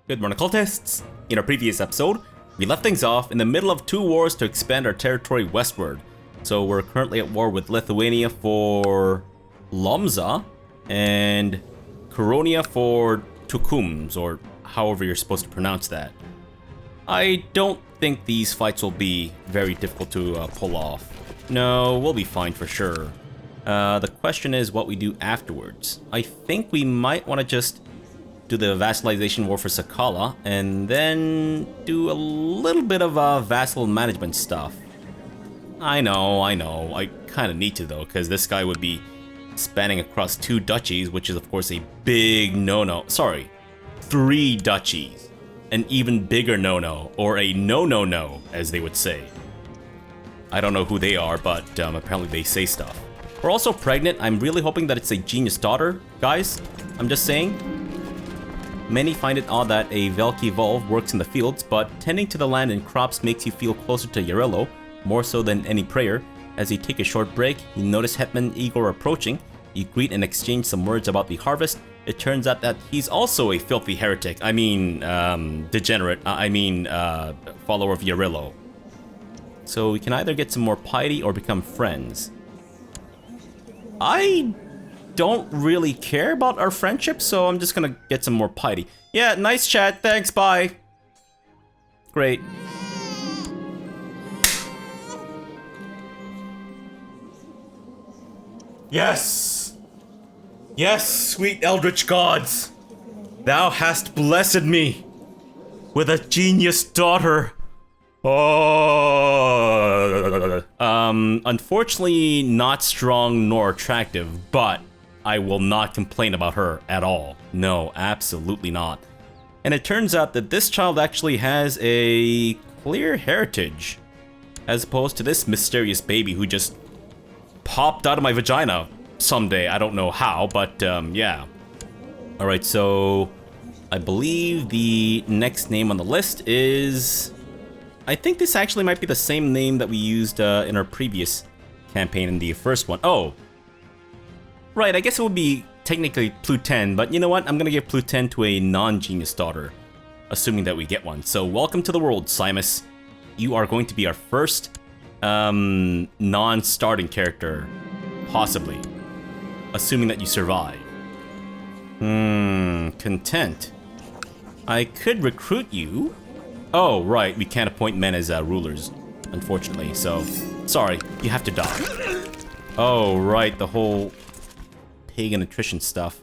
Good morning, cultists! In our previous episode, we left things off in the middle of two wars to expand our territory westward. So we're currently at war with Lithuania for Lomza and Coronia for Tukums, or however you're supposed to pronounce that. I don't think these fights will be very difficult to pull off. No, we'll be fine for sure. The question is what we do afterwards. I think we might want to just do the vassalization war for Sakala, and then do a little bit of vassal management stuff. I know, I kind of need to though, because this guy would be spanning across 2 duchies, which is of course a big no-no. Sorry, 3 duchies. An even bigger no-no, or a no-no-no, as they would say. I don't know who they are, but apparently they say stuff. We're also pregnant. I'm really hoping that it's a genius daughter, guys. I'm just saying. Many find it odd that a Velki Volve works in the fields, but tending to the land and crops makes you feel closer to Yarello, more so than any prayer. As you take a short break, you notice Hetman Igor approaching. You greet and exchange some words about the harvest. It turns out that he's also a filthy heretic. I mean, degenerate. Follower of Yarello. So we can either get some more piety or become friends. I don't really care about our friendship, so I'm just gonna get some more piety. Yeah, nice chat, thanks, bye. Great. Yes! Yes, sweet eldritch gods! Thou hast blessed me with a genius daughter. Oh. Unfortunately not strong nor attractive, but I will not complain about her at all. No, absolutely not. And it turns out that this child actually has a clear heritage, as opposed to this mysterious baby who just popped out of my vagina someday. I don't know how, but yeah. Alright, so I believe the next name on the list is... I think this actually might be the same name that we used in our previous campaign in the first one. Oh. Right, I guess it would be technically Pluten, but you know what? I'm gonna give Pluten to a non-genius daughter, assuming that we get one. So welcome to the world, Simus. You are going to be our first non-starting character, possibly. Assuming that you survive. Content. I could recruit you. Oh, right, we can't appoint men as rulers, unfortunately, so sorry, you have to die. Oh, right, the whole pagan attrition stuff.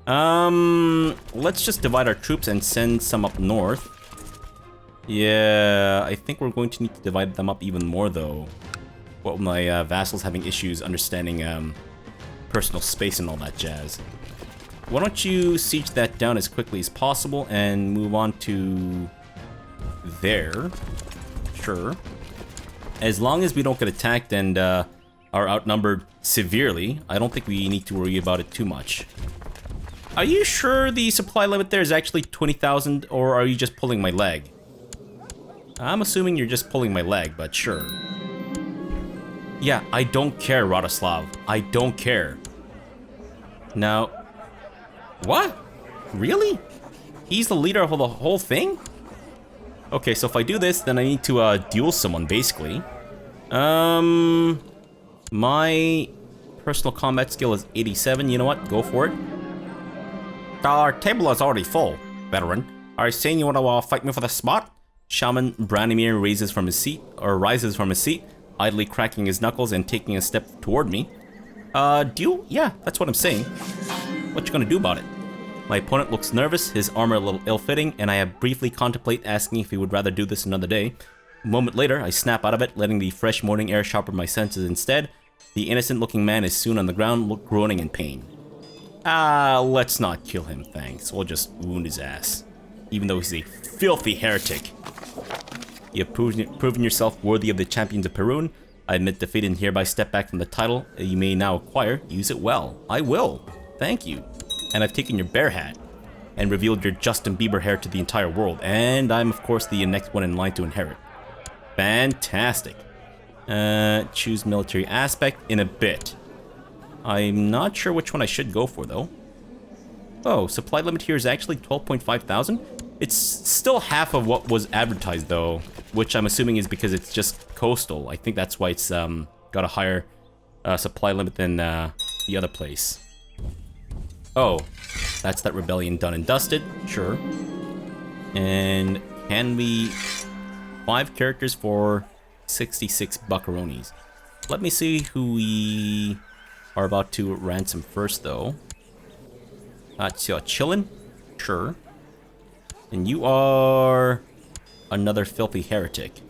Let's just divide our troops and send some up north. Yeah, I think we're going to need to divide them up even more, though. Well, my vassals having issues understanding personal space and all that jazz. Why don't you siege that down as quickly as possible and move on to there. Sure. As long as we don't get attacked and are outnumbered severely, I don't think we need to worry about it too much. Are you sure the supply limit there is actually 20,000, or are you just pulling my leg? I'm assuming you're just pulling my leg, but sure. Yeah, I don't care, Radoslav. I don't care. Now... What? Really? He's the leader of the whole thing? Okay, so if I do this, then I need to duel someone, basically. My personal combat skill is 87. You know what? Go for it. Our table is already full, veteran. Are you saying you want to fight me for the spot? Shaman Branimir rises from his seat, idly cracking his knuckles and taking a step toward me. Duel? Yeah, that's what I'm saying. What you gonna do about it? My opponent looks nervous, his armor a little ill-fitting, and I briefly contemplate asking if he would rather do this another day. A moment later, I snap out of it, letting the fresh morning air sharpen my senses instead. The innocent-looking man is soon on the ground, groaning in pain. Let's not kill him, thanks. We'll just wound his ass. Even though he's a filthy heretic. You have proven yourself worthy of the champions of Perun. I admit defeat and hereby step back from the title you may now acquire. Use it well. I will. Thank you. And I've taken your bear hat and revealed your Justin Bieber hair to the entire world. And I'm, of course, the next one in line to inherit. Fantastic. Choose military aspect in a bit. I'm not sure which one I should go for, though. Oh, supply limit here is actually 12.5 thousand. It's still half of what was advertised, though, which I'm assuming is because it's just coastal. I think that's why it's got a higher supply limit than the other place. Oh, that's that rebellion done and dusted. Sure. And can we... 5 characters for 66 buckaronis. Let me see who we are about to ransom first, though. Chillin'? Sure. And you are... another filthy heretic.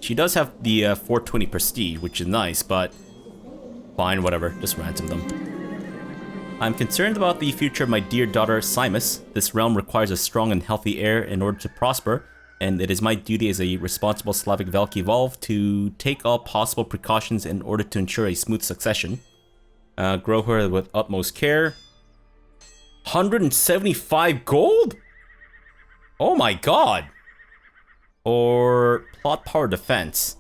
She does have the 420 prestige, which is nice, but... fine, whatever. Just ransom them. I'm concerned about the future of my dear daughter, Simus. This realm requires a strong and healthy heir in order to prosper, and it is my duty as a responsible Slavic Velk Evolve to take all possible precautions in order to ensure a smooth succession. Grow her with utmost care. 175 gold? Oh my god! Or plot power defense.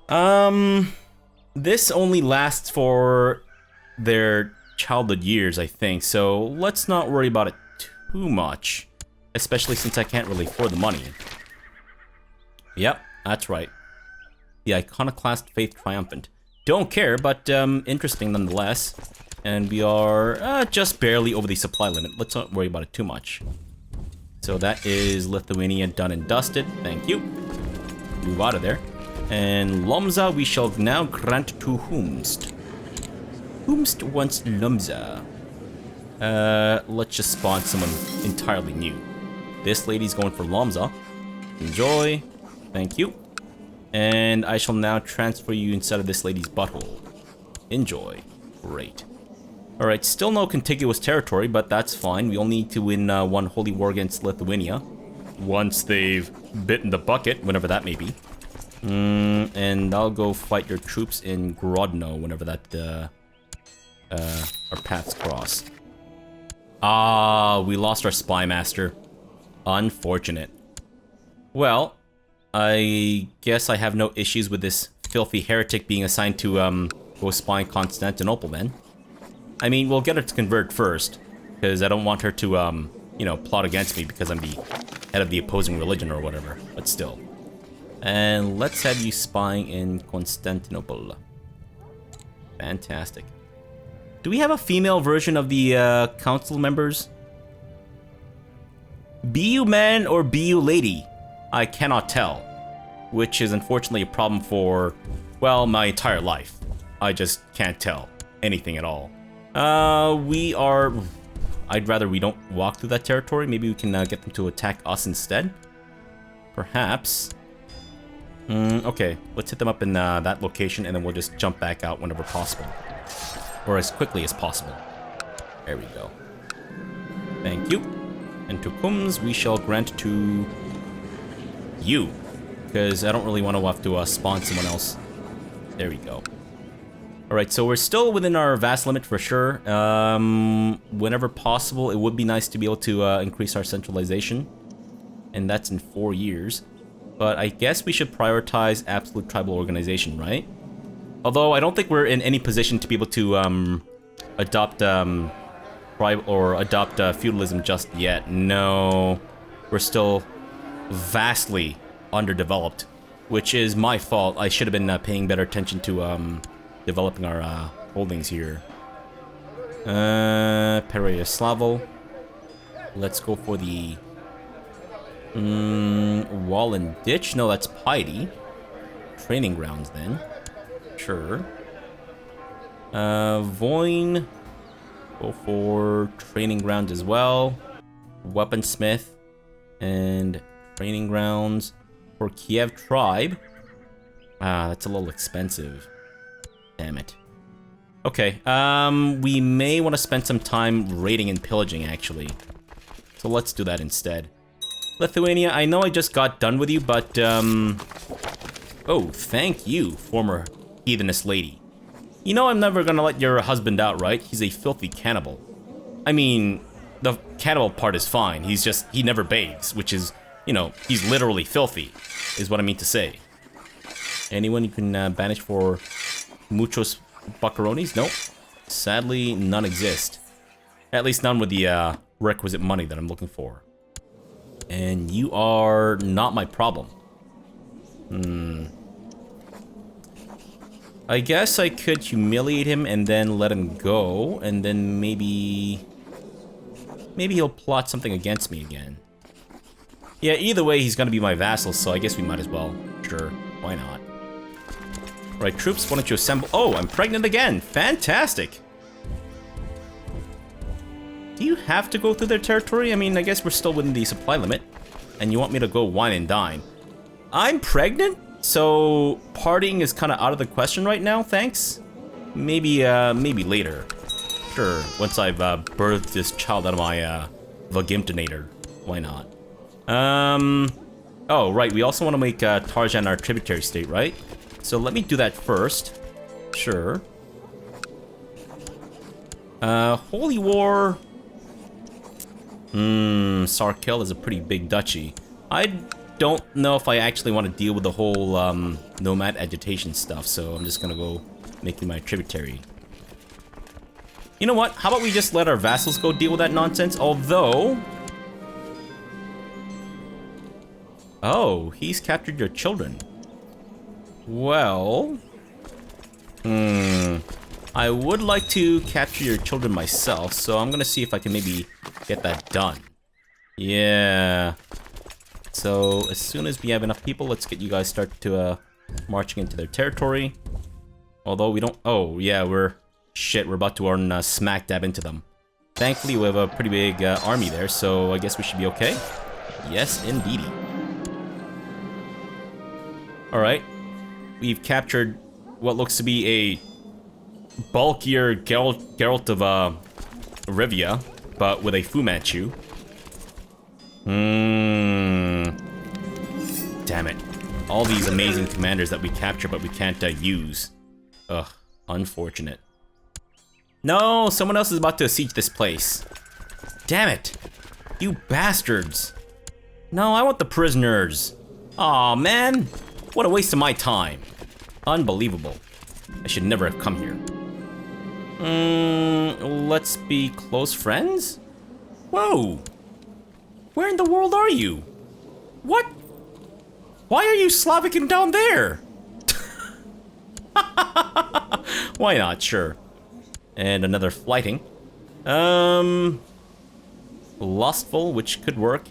This only lasts for their childhood years, I think, so let's not worry about it too much. Especially since I can't really afford the money. Yep, that's right. The Iconoclast Faith Triumphant. Don't care, but interesting nonetheless. And we are just barely over the supply limit. Let's not worry about it too much. So that is Lithuania done and dusted. Thank you. Move out of there. And Lomza we shall now grant to Whomst. Whomst wants Lomza. Let's just spawn someone entirely new. This lady's going for Lomza. Enjoy. Thank you. And I shall now transfer you inside of this lady's butthole. Enjoy. Great. Alright, still no contiguous territory, but that's fine. We only need to win one holy war against Lithuania. Once they've bitten the bucket, whenever that may be. And I'll go fight your troops in Grodno whenever that, our paths cross. Ah, we lost our spy master. Unfortunate. Well, I guess I have no issues with this filthy heretic being assigned to go spy in Constantinople then. I mean, we'll get her to convert first, because I don't want her to, you know, plot against me because I'm the head of the opposing religion or whatever, but still. And let's have you spying in Constantinople. Fantastic. Do we have a female version of the council members? Be you man or be you lady? I cannot tell. Which is unfortunately a problem for, well, my entire life. I just can't tell anything at all. We are... I'd rather we don't walk through that territory. Maybe we can get them to attack us instead. Perhaps. Okay, let's hit them up in that location and then we'll just jump back out whenever possible. Or as quickly as possible. There we go. Thank you. And to Kums, we shall grant to you. Because I don't really want to have to spawn someone else. There we go. Alright, so we're still within our vast limit for sure. Whenever possible, it would be nice to be able to increase our centralization. And that's in 4 years. But I guess we should prioritize absolute tribal organization, right? Although I don't think we're in any position to be able to adopt feudalism just yet. No, we're still vastly underdeveloped, which is my fault. I should have been paying better attention to developing our holdings here. Pereyaslavo. Let's go for the wall and ditch. No, that's piety. Training grounds then. Sure. Voin. Go for training grounds as well. Weaponsmith. And training grounds for Kiev tribe. That's a little expensive. Damn it. Okay, we may want to spend some time raiding and pillaging, actually. So let's do that instead. Lithuania, I know I just got done with you, but, oh, thank you, former heathenist lady. You know I'm never gonna let your husband out, right? He's a filthy cannibal. I mean, the cannibal part is fine. He never bathes, which is, you know, he's literally filthy, is what I mean to say. Anyone you can banish for muchos buckaronis? Nope. Sadly, none exist. At least none with the requisite money that I'm looking for. And you are not my problem. I guess I could humiliate him and then let him go, and then maybe he'll plot something against me again. Yeah, either way, he's gonna be my vassal, so I guess we might as well. Sure, why not? Right, troops, why don't you assemble? Oh, I'm pregnant again! Fantastic! Do you have to go through their territory? I mean, I guess we're still within the supply limit. And you want me to go wine and dine. I'm pregnant? So, partying is kind of out of the question right now, thanks? Maybe later. Sure, once I've birthed this child out of my vagimtonator. Why not? Oh, right, we also want to make Tarzan our tributary state, right? So let me do that first. Sure. Holy War. Sarkel is a pretty big duchy. I don't know if I actually want to deal with the whole nomad agitation stuff, so I'm just gonna go making my tributary. You know what? How about we just let our vassals go deal with that nonsense? Although... Oh, he's captured your children. Well... I would like to capture your children myself, so I'm gonna see if I can maybe get that done. Yeah. So, as soon as we have enough people, let's get you guys started to, marching into their territory. Although we don't... Oh, yeah, we're about to run smack dab into them. Thankfully, we have a pretty big army there, so I guess we should be okay. Yes, indeedy. Alright. We've captured what looks to be a bulkier Geralt of Rivia, but with a Fu Manchu. Damn it. All these amazing commanders that we capture, but we can't use. Ugh, unfortunate. No, someone else is about to siege this place. Damn it. You bastards. No, I want the prisoners. Aw, man. What a waste of my time. Unbelievable. I should never have come here. Let's be close friends? Whoa. Where in the world are you? What? Why are you Slavicing down there? Why not? Sure. And another flighting. Lustful, which could work.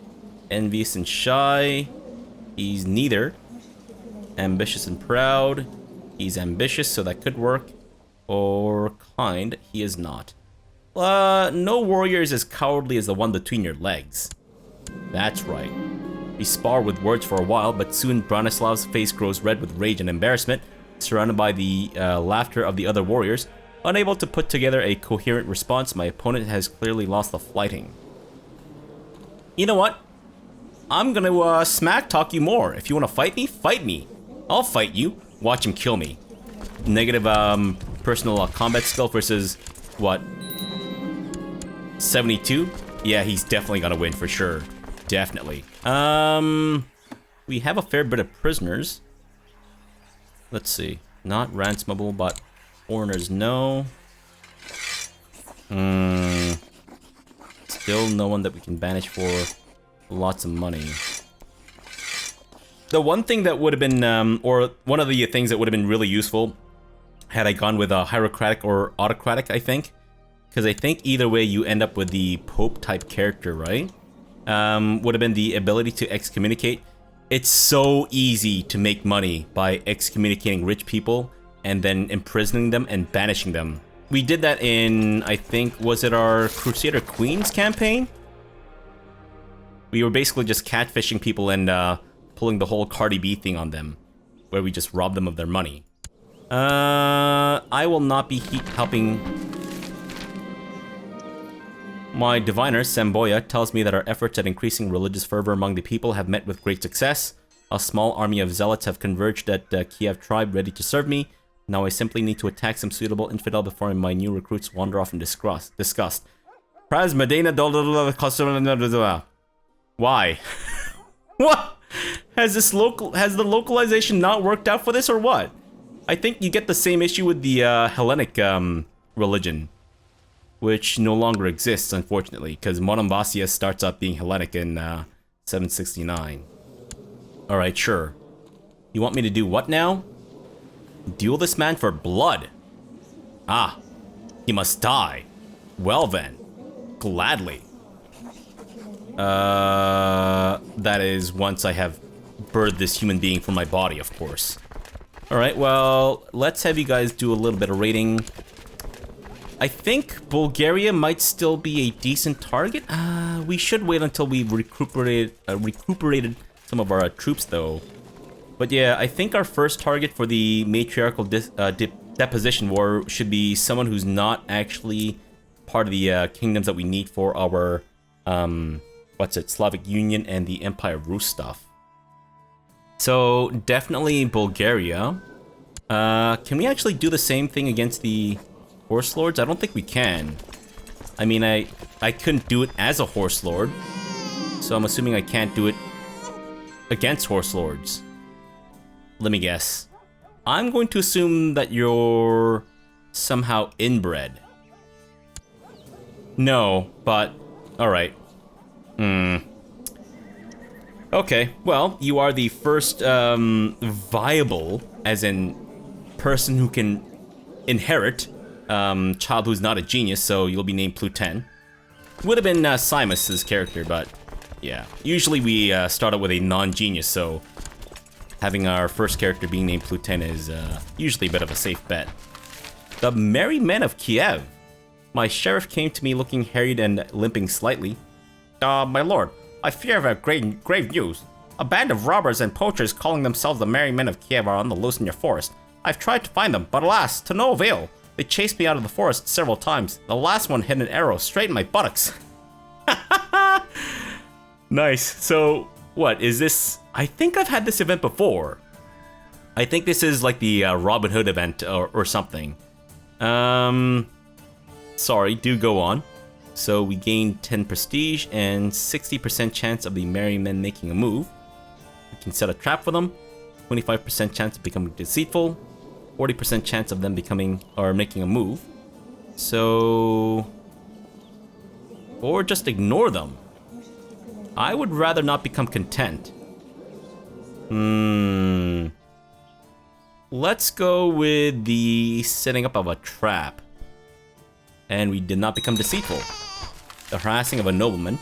Envious and shy. He's neither. Ambitious and proud. He's ambitious, so that could work. Or kind. He is not. No warrior is as cowardly as the one between your legs. That's right. We spar with words for a while, but soon Branislav's face grows red with rage and embarrassment, surrounded by the laughter of the other warriors. Unable to put together a coherent response, my opponent has clearly lost the flighting. You know what? I'm gonna smack talk you more. If you wanna fight me, fight me. I'll fight you. Watch him kill me. Negative personal combat skill versus what? 72? Yeah, he's definitely gonna win for sure. Definitely. We have a fair bit of prisoners. Let's see. Not ransomable, but foreigners, no. Still no one that we can banish for lots of money. The one thing that would have been, or one of the things that would have been really useful had I gone with a hierocratic or autocratic, I think. Because I think either way you end up with the Pope type character, right? Would have been the ability to excommunicate. It's so easy to make money by excommunicating rich people and then imprisoning them and banishing them. We did that in, I think, was it our Crusader Kings campaign? We were basically just catfishing people and pulling the whole Cardi B thing on them, where we just robbed them of their money. I will not be helping. My diviner, Samboya, tells me that our efforts at increasing religious fervor among the people have met with great success. A small army of zealots have converged at the Kiev tribe ready to serve me. Now I simply need to attack some suitable infidel before my new recruits wander off in disgust. Why? What? Has the localization not worked out for this or what? I think you get the same issue with the Hellenic religion, which no longer exists, unfortunately, because Monemvasia starts up being Hellenic in 769. Alright, sure. You want me to do what now? Duel this man for blood. Ah, he must die. Well then, gladly. That is once I have birthed this human being from my body, of course. Alright, well, let's have you guys do a little bit of raiding. I think Bulgaria might still be a decent target. We should wait until we've recuperated some of our troops, though. But yeah, I think our first target for the matriarchal deposition war should be someone who's not actually part of the kingdoms that we need for our, Slavic Union and the Empire of Rus stuff. So, definitely Bulgaria. Can we actually do the same thing against the Horse Lords? I don't think we can. I mean, I couldn't do it as a Horse Lord, so I'm assuming I can't do it against Horse Lords. Let me guess. I'm going to assume that you're somehow inbred. No, but alright. Okay, well, you are the first viable, as in person who can inherit, child who's not a genius, so you'll be named Pluten. Would have been Simus's character, but yeah. Usually we start out with a non-genius, so having our first character being named Pluten is usually a bit of a safe bet. The Merry Men of Kiev. My sheriff came to me looking harried and limping slightly. My lord, I fear of a grave news. A band of robbers and poachers calling themselves the Merry Men of Kiev are on the loose in your forest. I've tried to find them, but alas, to no avail. They chased me out of the forest several times. The last one hit an arrow straight in my buttocks. Nice. So, what is this? I think I've had this event before. I think this is like the Robin Hood event or something. Sorry, do go on. So we gain 10 prestige and 60% chance of the merry men making a move. We can set a trap for them. 25% chance of becoming deceitful. 40% chance of them becoming or making a move. So, or just ignore them. I would rather not become content. Let's go with the setting up of a trap. And we did not become deceitful. The harassing of a nobleman.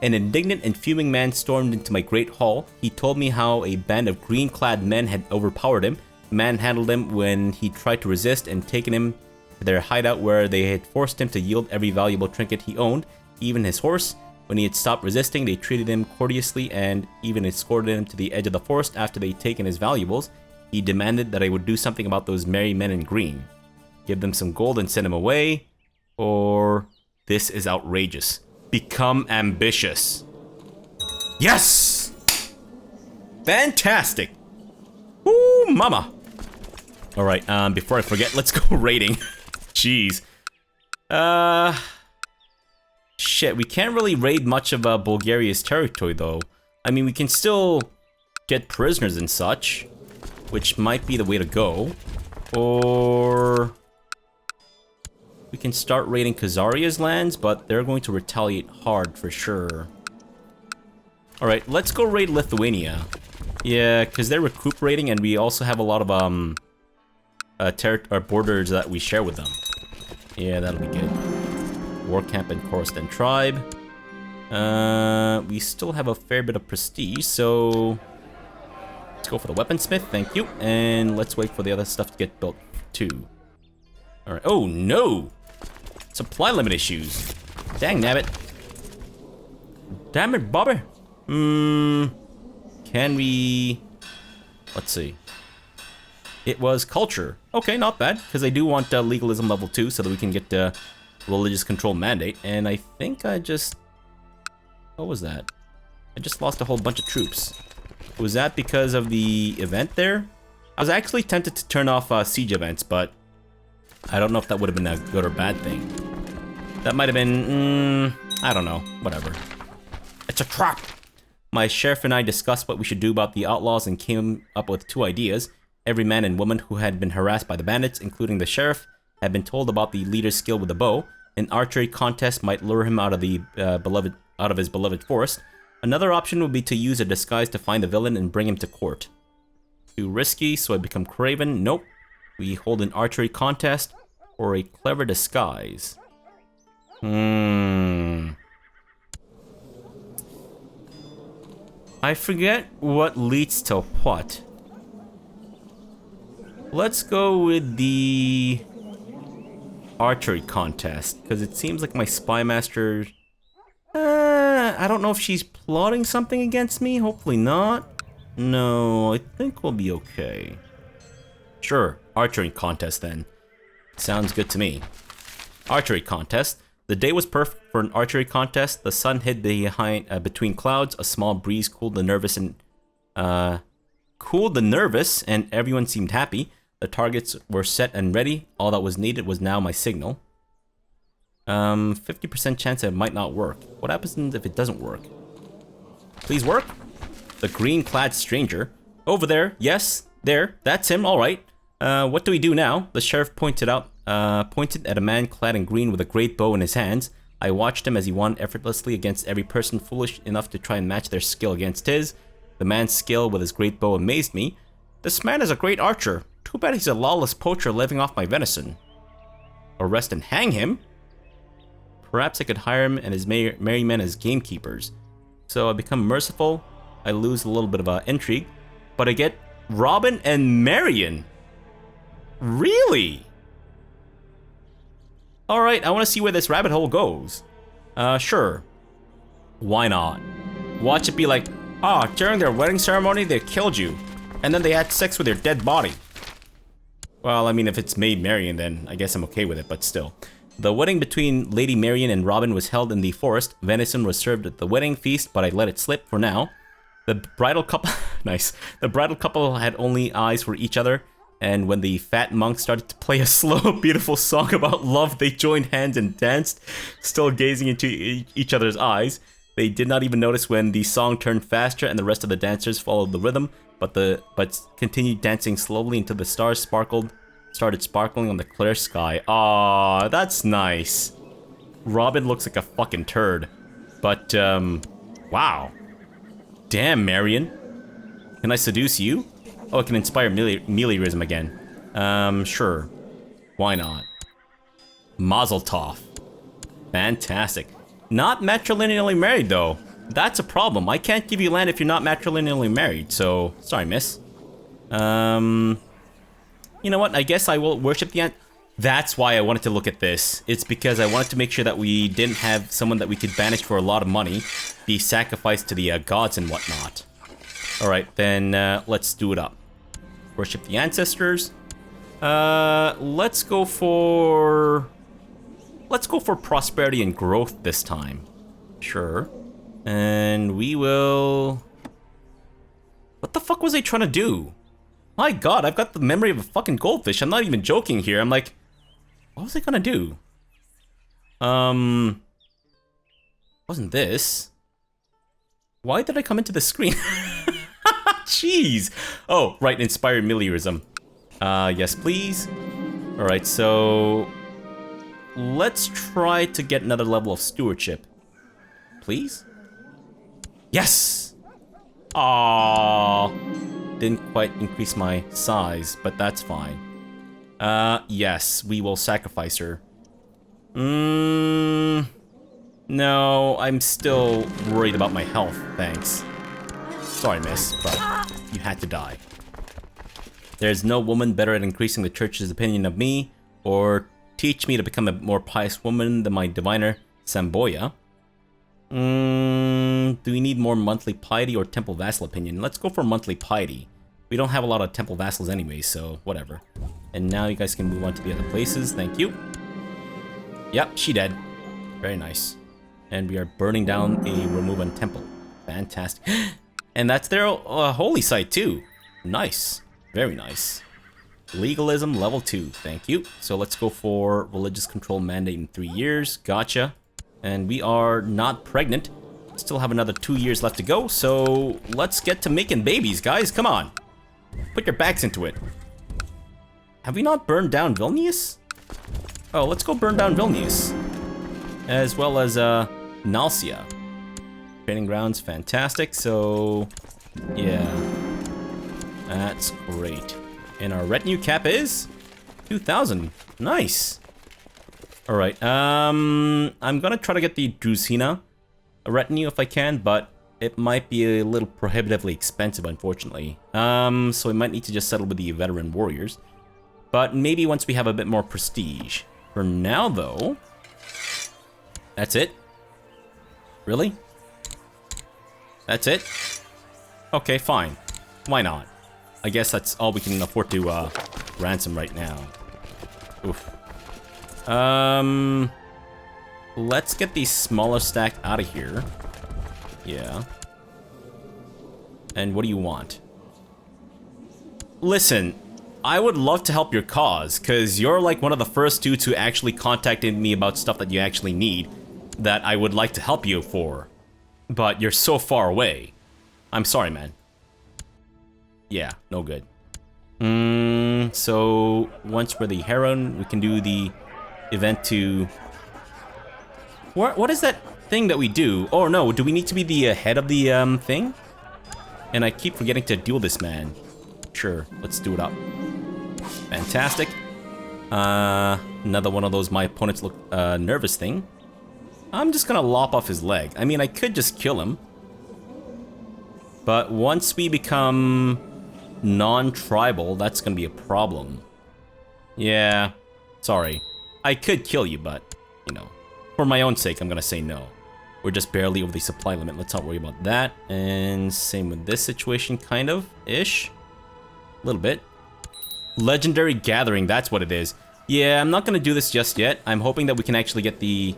An indignant and fuming man stormed into my great hall. He told me how a band of green-clad men had overpowered him, manhandled him when he tried to resist, and taken him to their hideout where they had forced him to yield every valuable trinket he owned, even his horse. When he had stopped resisting, they treated him courteously and even escorted him to the edge of the forest after they'd taken his valuables. He demanded that I would do something about those merry men in green. Give them some gold and send him away. Or, this is outrageous. Become ambitious. Yes! Fantastic! Woo, mama! Alright, before I forget, let's go raiding. Jeez. Shit, we can't really raid much of Bulgaria's territory, though. I mean, we can still get prisoners and such, which might be the way to go. Or we can start raiding Khazaria's lands, but they're going to retaliate hard for sure. Alright, let's go raid Lithuania. Yeah, because they're recuperating, and we also have a lot of borders that we share with them. Yeah, that'll be good. War camp and Khorasan tribe. We still have a fair bit of prestige, so let's go for the weaponsmith, thank you. And let's wait for the other stuff to get built too. Alright, oh no! Supply limit issues. Dang nabbit. Damn it, Bobby. Can we... Let's see. It was culture. Okay, not bad, because I do want legalism level 2 so that we can get the religious control mandate. And I think I just... What was that? I just lost a whole bunch of troops. Was that because of the event there? I was actually tempted to turn off siege events, but I don't know if that would have been a good or bad thing. That might have been... I don't know. Whatever. It's a trap! My sheriff and I discussed what we should do about the outlaws and came up with 2 ideas. every man and woman who had been harassed by the bandits, including the sheriff, had been told about the leader's skill with the bow. An archery contest might lure him out of his beloved forest. Another option would be to use a disguise to find the villain and bring him to court. Too risky, so I become craven. Nope. We hold an archery contest or a clever disguise. I forget what leads to what. Let's go with the archery contest, because it seems like my spy master... I don't know if she's plotting something against me. Hopefully not. No, I think we'll be okay. Sure, archery contest then. Sounds good to me. Archery contest. The day was perfect for an archery contest. The sun hid between clouds. A small breeze cooled the nervous, and everyone seemed happy. The targets were set and ready. All that was needed was now my signal. 50% chance that it might not work. What happens if it doesn't work? Please work. The green-clad stranger. Over there. Yes, there. That's him. All right. What do we do now? The sheriff pointed at a man clad in green with a great bow in his hands. I watched him as he won effortlessly against every person foolish enough to try and match their skill against his. The man's skill with his great bow amazed me. This man is a great archer. Too bad he's a lawless poacher living off my venison. Arrest and hang him? Perhaps I could hire him and his merry men as gamekeepers. So I become merciful. I lose a little bit of intrigue. But I get Robin and Marion. Really? Alright, I want to see where this rabbit hole goes. Sure. Why not? Watch it be like, during their wedding ceremony, they killed you. And then they had sex with your dead body. Well, I mean, if it's Maid Marian, then I guess I'm okay with it, but still. The wedding between Lady Marian and Robin was held in the forest. Venison was served at the wedding feast, but I let it slip for now. The bridal couple... nice. The bridal couple had only eyes for each other. And when the fat monk started to play a slow, beautiful song about love, they joined hands and danced, still gazing into each other's eyes. They did not even notice when the song turned faster and the rest of the dancers followed the rhythm, but continued dancing slowly until the stars started sparkling on the clear sky. Aw, that's nice. Robin looks like a fucking turd. But, wow. Damn, Marion. Can I seduce you? Oh, I can inspire meliorism again. Sure. Why not? Mazel tov. Fantastic. Not matrilineally married, though. That's a problem. I can't give you land if you're not matrilineally married, so... Sorry, miss. You know what? I guess I will worship the ant. That's why I wanted to look at this. It's because I wanted to make sure that we didn't have someone that we could banish for a lot of money be sacrificed to the gods and whatnot. Alright, then let's do it up. Worship the ancestors. Let's go for prosperity and growth this time. Sure. And we will... What the fuck was I trying to do? My god, I've got the memory of a fucking goldfish. I'm not even joking here. I'm like, what was I gonna do? Wasn't this? Why did I come into the screen? Jeez. Oh, right, inspired meliorism. Yes, please. Alright, so... let's try to get another level of stewardship. Please? Yes! Aww. Didn't quite increase my size, but that's fine. Yes, we will sacrifice her. No, I'm still worried about my health, thanks. Sorry, miss, but you had to die. There's no woman better at increasing the church's opinion of me, or teach me to become a more pious woman than my diviner, Samboya. Do we need more monthly piety or temple vassal opinion? Let's go for monthly piety. We don't have a lot of temple vassals anyway, so whatever. And now you guys can move on to the other places. Thank you. Yep, she dead. Very nice. And we are burning down a Removan temple. Fantastic. And that's their holy site too. Nice. Very nice. Legalism level 2. Thank you. So let's go for religious control mandate in 3 years. Gotcha. And we are not pregnant. Still have another 2 years left to go. So let's get to making babies, guys. Come on. Put your backs into it. Have we not burned down Vilnius? Oh, let's go burn down Vilnius. As well as Nalcia. Training grounds, fantastic. So, yeah. That's great. And our retinue cap is 2,000. Nice. Alright, I'm gonna try to get the Drusina retinue if I can, but it might be a little prohibitively expensive, unfortunately. So we might need to just settle with the veteran warriors. But maybe once we have a bit more prestige. For now, though... That's it? Really? That's it? Okay, fine. Why not? I guess that's all we can afford to ransom right now. Oof. Let's get the smaller stack out of here. Yeah. And what do you want? Listen, I would love to help your cause, because you're like one of the first two to actually contacted me about stuff that you actually need that I would like to help you for. But you're so far away. I'm sorry, man. Yeah, no good. So once we're the Heron, we can do the event to... What is that thing that we do? Oh no, do we need to be the head of the thing? And I keep forgetting to duel this man. Sure, let's do it up. Fantastic. Another one of those my opponents look nervous thing. I'm just gonna lop off his leg. I mean, I could just kill him. But once we become non-tribal, that's gonna be a problem. Yeah, sorry. I could kill you, but, you know, for my own sake, I'm gonna say no. We're just barely over the supply limit. Let's not worry about that. And same with this situation, kind of, ish. A little bit. Legendary Gathering, that's what it is. Yeah, I'm not gonna do this just yet. I'm hoping that we can actually get the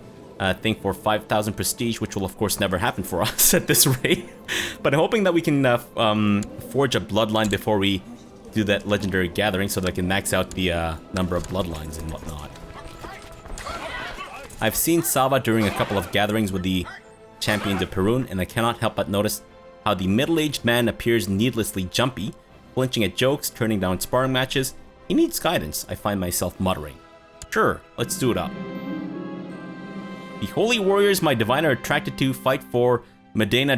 thing for 5,000 prestige, which will of course never happen for us at this rate. But I'm hoping that we can forge a bloodline before we do that Legendary Gathering so that I can max out the number of bloodlines and whatnot. I've seen Salva during a couple of gatherings with the champions of Perun, and I cannot help but notice how the middle-aged man appears needlessly jumpy, flinching at jokes, turning down sparring matches. He needs guidance, I find myself muttering. Sure, let's do it up. The holy warriors my divine are attracted to fight for Medina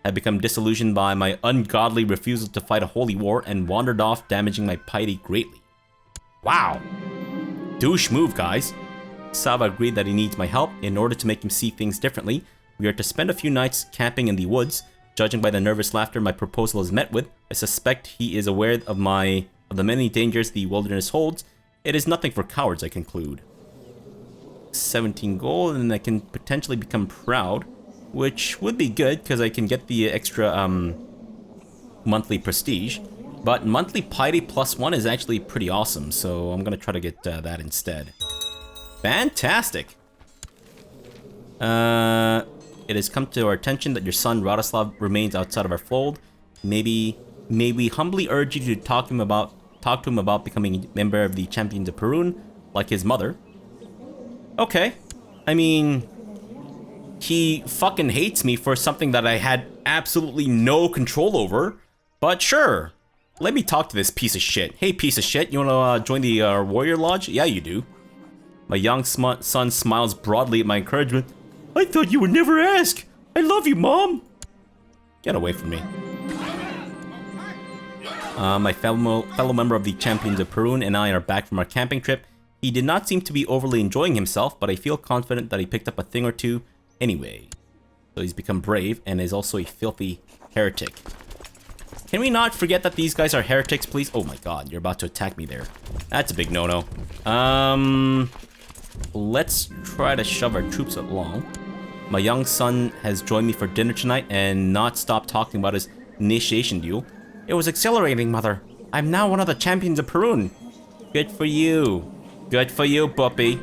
have become disillusioned by my ungodly refusal to fight a holy war and wandered off, damaging my piety greatly. Wow. Douche move, guys. Sava agreed that he needs my help. In order to make him see things differently, we are to spend a few nights camping in the woods. Judging by the nervous laughter my proposal is met with, I suspect he is aware of the many dangers the wilderness holds. It is nothing for cowards, I conclude. 17 gold, and I can potentially become proud, which would be good because I can get the extra monthly prestige. But monthly piety +1 is actually pretty awesome, so I'm gonna try to get that instead. Fantastic! It has come to our attention that your son Radoslav remains outside of our fold. May we humbly urge you to talk to him about becoming a member of the Champions of Perun, like his mother. Okay. I mean, he fucking hates me for something that I had absolutely no control over, but sure. Let me talk to this piece of shit. Hey, piece of shit, you wanna join the warrior lodge? Yeah, you do. My young son smiles broadly at my encouragement. I thought you would never ask. I love you, Mom. Get away from me. My fellow member of the Champions of Perun and I are back from our camping trip. He did not seem to be overly enjoying himself, but I feel confident that he picked up a thing or two anyway. So he's become brave and is also a filthy heretic. Can we not forget that these guys are heretics, please? Oh my god, you're about to attack me there. That's a big no-no. Let's try to shove our troops along. My young son has joined me for dinner tonight and not stopped talking about his initiation duel. It was exhilarating, Mother. I'm now one of the champions of Perun. Good for you. Good for you, puppy.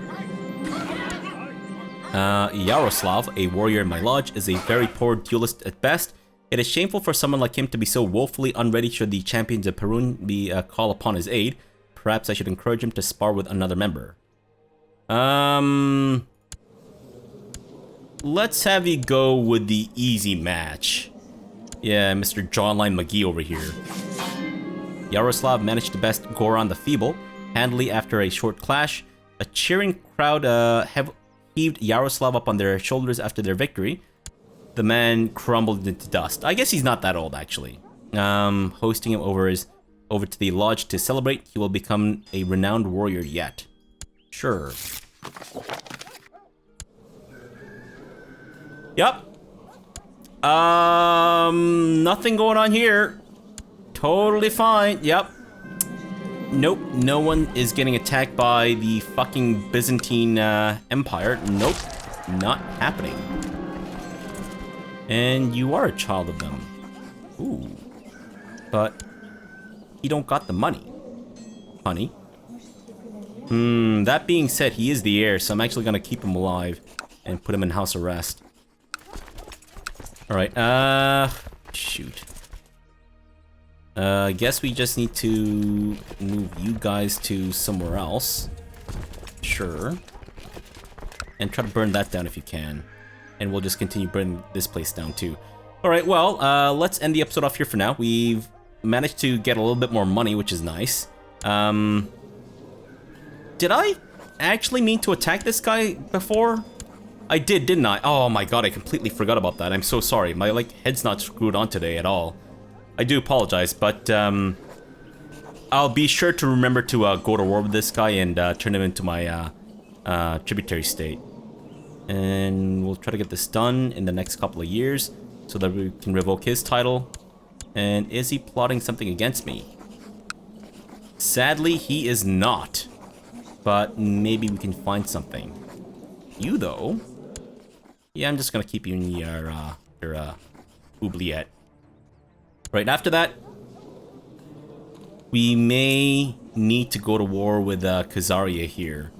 Yaroslav, a warrior in my lodge, is a very poor duelist at best. It is shameful for someone like him to be so woefully unready should the champions of Perun be call upon his aid. Perhaps I should encourage him to spar with another member. Let's have you go with the easy match. Yeah, Mr. Jawline McGee over here. Yaroslav managed to best Goran the Feeble handily after a short clash. A cheering crowd heaved Yaroslav up on their shoulders after their victory. The man crumbled into dust. I guess he's not that old, actually. Hosting him over to the lodge to celebrate, he will become a renowned warrior yet. Sure. Yep. Nothing going on here. Totally fine. Yep. Nope. No one is getting attacked by the fucking Byzantine Empire. Nope. Not happening. And you are a child of them. Ooh. But you don't got the money, honey. That being said, he is the heir, so I'm actually gonna keep him alive and put him in house arrest. Alright, shoot. I guess we just need to move you guys to somewhere else. Sure. And try to burn that down if you can. And we'll just continue burning this place down too. Alright, well, let's end the episode off here for now. We've managed to get a little bit more money, which is nice. Did I actually mean to attack this guy before? I did, didn't I? Oh my god, I completely forgot about that. I'm so sorry. My, head's not screwed on today at all. I do apologize, but, I'll be sure to remember to, go to war with this guy and, turn him into my, tributary state. And we'll try to get this done in the next couple of years so that we can revoke his title. And is he plotting something against me? Sadly, he is not. But maybe we can find something. You, though? Yeah, I'm just gonna keep you in your oubliette. Right after that, we may need to go to war with Khazaria here.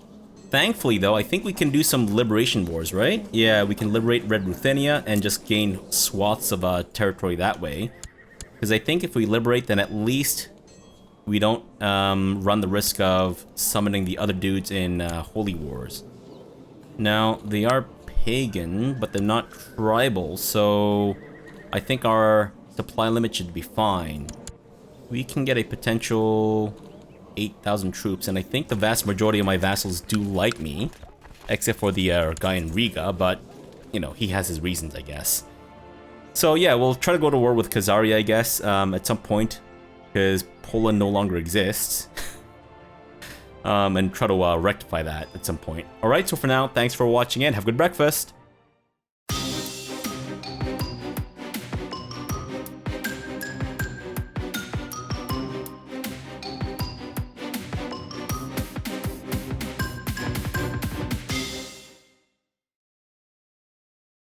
Thankfully, though, I think we can do some liberation wars, right? Yeah, we can liberate Red Ruthenia and just gain swaths of territory that way. Because I think if we liberate, then at least we don't run the risk of summoning the other dudes in Holy Wars. Now, they are pagan, but they're not tribal, so I think our supply limit should be fine. We can get a potential 8,000 troops, and I think the vast majority of my vassals do like me, except for the guy in Riga, but, you know, he has his reasons, I guess. So yeah, we'll try to go to war with Khazaria, I guess, at some point, because Poland no longer exists. And try to rectify that at some point. Alright, so for now, thanks for watching and have a good breakfast!